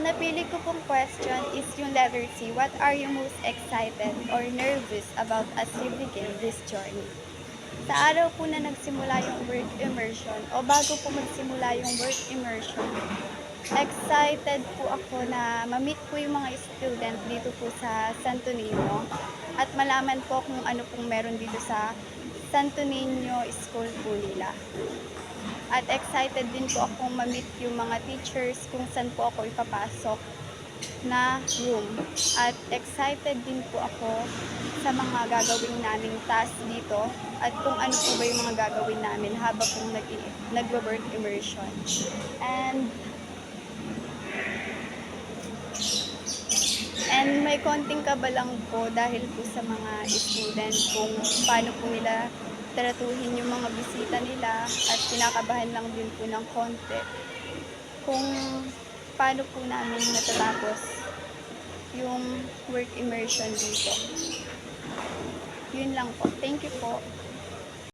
napili ko pong question is yung letter C. What are you most excited or nervous about as you begin this journey? Sa araw po na nagsimula yung work immersion o bago po magsimula yung work immersion, excited po ako na ma-meet po yung mga student dito po sa Santo Niño at malaman po kung ano pong meron dito sa Santo Niño School po nila. At excited din po akong ma-meet yung mga teachers kung saan po ako ipapasok na room. At excited din po ako sa mga gagawin naming task dito at kung ano po ba yung mga gagawin namin habang pong nag-work immersion. And may konting kaba lang po dahil po sa mga student kung paano po nila tratuhin yung mga bisita nila at kinakabahan lang din po ng konti kung paano po namin natatapos yung work immersion dito. Yun lang po. Thank you po.